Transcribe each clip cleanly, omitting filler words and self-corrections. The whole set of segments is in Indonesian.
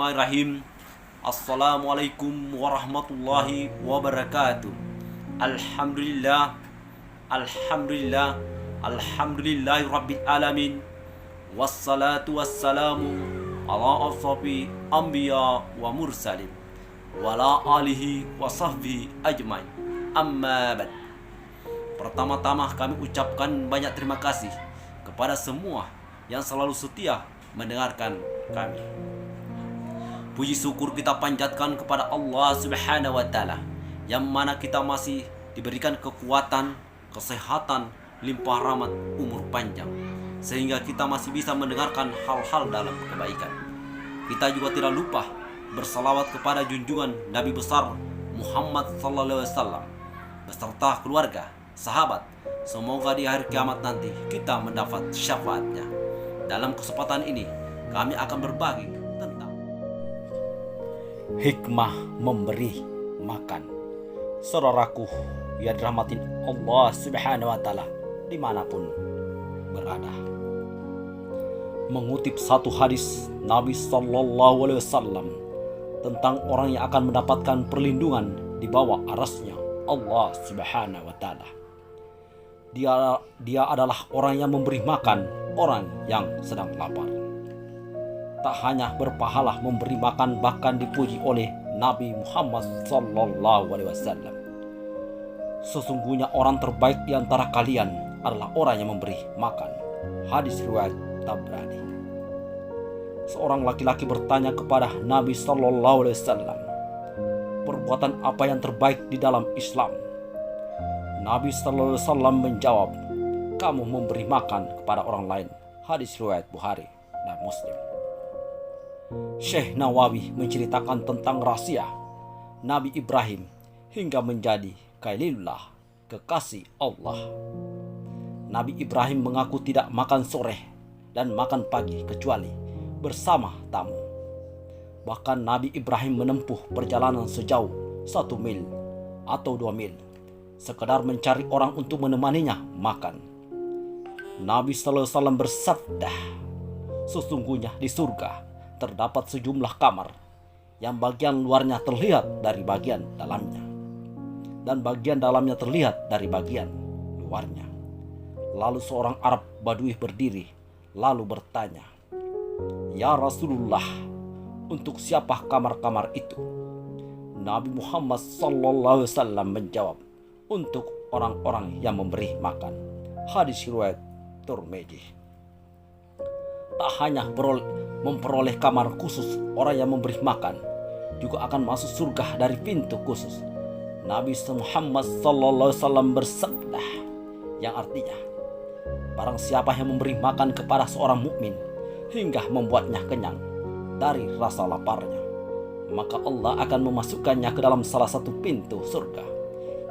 Bismillahirrahmanirrahim. Assalamualaikum warahmatullahi wabarakatuh. Alhamdulillah, Alhamdulillah, Alhamdulillahi Rabbil Alamin. Wassalatu wassalamu ala ashabi anbiya wa mursalin wala alihi wa sahbihi ajmain. Amma ba'd. Pertama-tama kami ucapkan banyak terima kasih kepada semua yang selalu setia mendengarkan kami. Puji syukur kita panjatkan kepada Allah Subhanahu wa taala, yang mana kita masih diberikan kekuatan, kesehatan, limpah rahmat, umur panjang, sehingga kita masih bisa mendengarkan hal-hal dalam kebaikan. Kita juga tidak lupa bersalawat kepada junjungan Nabi besar Muhammad sallallahu alaihi wasallam beserta keluarga, sahabat. Semoga di hari kiamat nanti kita mendapat syafaatnya. Dalam kesempatan ini kami akan berbagi tentang hikmah memberi makan. Saudaraku yang dirahmati Allah Subhanahu wa taala dimanapun berada. Mengutip satu hadis Nabi sallallahu alaihi wasallam tentang orang yang akan mendapatkan perlindungan di bawah arasnya Allah Subhanahu wa taala. Dia adalah orang yang memberi makan orang yang sedang lapar. Tak hanya berpahala memberi makan, bahkan dipuji oleh Nabi Muhammad sallallahu alaihi wasallam. Sesungguhnya orang terbaik di antara kalian adalah orang yang memberi makan. Hadis riwayat Tabrani. Seorang laki-laki bertanya kepada Nabi sallallahu alaihi wasallam, perbuatan apa yang terbaik di dalam Islam? Nabi sallallahu alaihi wasallam menjawab, kamu memberi makan kepada orang lain. Hadis riwayat Bukhari dan Muslim. Syekh Nawawi menceritakan tentang rahasia Nabi Ibrahim hingga menjadi Khalilullah, kekasih Allah. Nabi Ibrahim mengaku tidak makan sore dan makan pagi kecuali bersama tamu. Bahkan Nabi Ibrahim menempuh perjalanan sejauh 1 mil atau 2 mil sekedar mencari orang untuk menemaninya makan. Nabi sallallahu alaihi wasallam bersabda, sesungguhnya di surga terdapat sejumlah kamar yang bagian luarnya terlihat dari bagian dalamnya, dan bagian dalamnya terlihat dari bagian luarnya. Lalu seorang Arab Badui berdiri lalu bertanya, ya Rasulullah, untuk siapa kamar-kamar itu? Nabi Muhammad sallallahu alaihi wasallam menjawab, untuk orang-orang yang memberi makan. Hadis riwayat Tirmidzi. Tak hanya memperoleh kamar khusus, orang yang memberi makan juga akan masuk surga dari pintu khusus. Nabi Muhammad sallallahu alaihi wasallam bersabda, yang artinya, barang siapa yang memberi makan kepada seorang mukmin hingga membuatnya kenyang dari rasa laparnya, maka Allah akan memasukkannya ke dalam salah satu pintu surga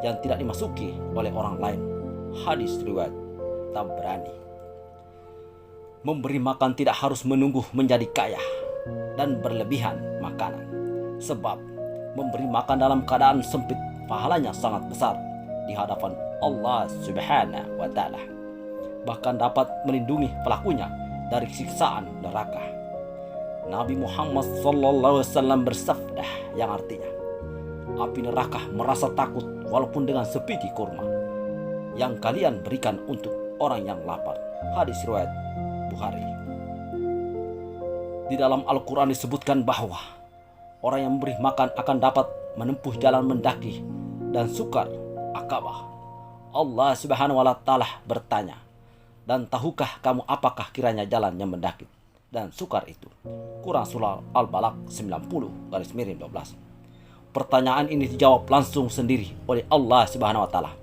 yang tidak dimasuki oleh orang lain. Hadis riwayat Tabrani. Memberi makan tidak harus menunggu menjadi kaya dan berlebihan makanan, sebab memberi makan dalam keadaan sempit pahalanya sangat besar di hadapan Allah Subhanahu wa taala, bahkan dapat melindungi pelakunya dari siksaan neraka. Nabi Muhammad sallallahu alaihi wasallam bersabda, yang artinya, api neraka merasa takut walaupun dengan sebiji kurma yang kalian berikan untuk orang yang lapar. Hadis riwayat Bukhari. Di dalam Al-Quran disebutkan bahwa orang yang memberi makan akan dapat menempuh jalan mendaki dan sukar Akabah. Allah Subhanahu wa taala bertanya, dan tahukah kamu apakah kiranya jalan yang mendaki dan sukar itu? Quran surah Al-Balaq 90/12. Pertanyaan ini dijawab langsung sendiri oleh Allah Subhanahu wa taala.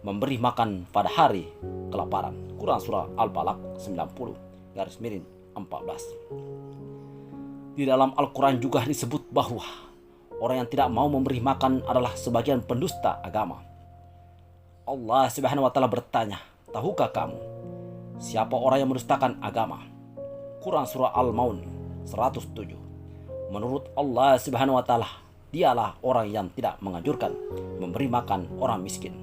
Memberi makan pada hari kelaparan. Quran surah Al-Balaq 90/14. Di dalam Al-Quran juga disebut bahwa orang yang tidak mau memberi makan adalah sebagian pendusta agama. Allah Subhanahu wa taala bertanya, tahukah kamu siapa orang yang mendustakan agama? Quran surah Al-Maun 107. Menurut Allah Subhanahu wa taala, dialah orang yang tidak menganjurkan memberi makan orang miskin.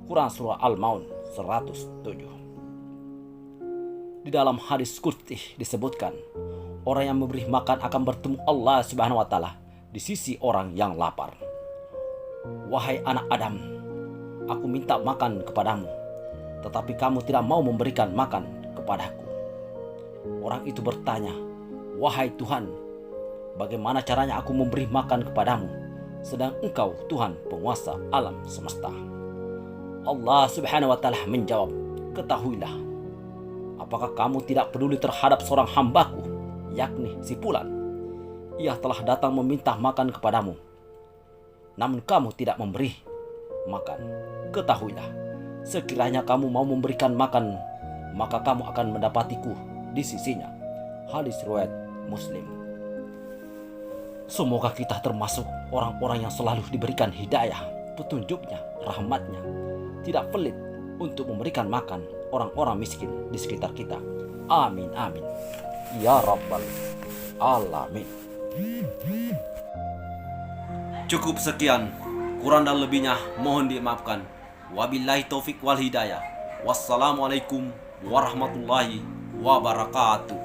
Quran surah Al-Maun 107. Di dalam hadis qudsi disebutkan, orang yang memberi makan akan bertemu Allah Subhanahu wa taala di sisi orang yang lapar. Wahai anak Adam, aku minta makan kepadamu, tetapi kamu tidak mau memberikan makan kepadaku. Orang itu bertanya, wahai Tuhan, bagaimana caranya aku memberi makan kepadamu, sedang Engkau Tuhan penguasa alam semesta? Allah Subhanahu wa taala menjawab, ketahuilah, apakah kamu tidak peduli terhadap seorang hambaku, yakni si Fulan? Ia telah datang meminta makan kepadamu, namun kamu tidak memberi makan. Ketahuilah, sekiranya kamu mau memberikan makan, maka kamu akan mendapatiku di sisinya. Hadis riwayat Muslim. Semoga kita termasuk orang-orang yang selalu diberikan hidayah, petunjuknya, rahmatnya, tidak pelit untuk memberikan makan orang-orang miskin di sekitar kita. Amin amin ya rabbal alamin. Cukup sekian, kurang dan lebihnya mohon dimaafkan. Wabillahi taufik wal hidayah. Wassalamualaikum warahmatullahi wabarakatuh.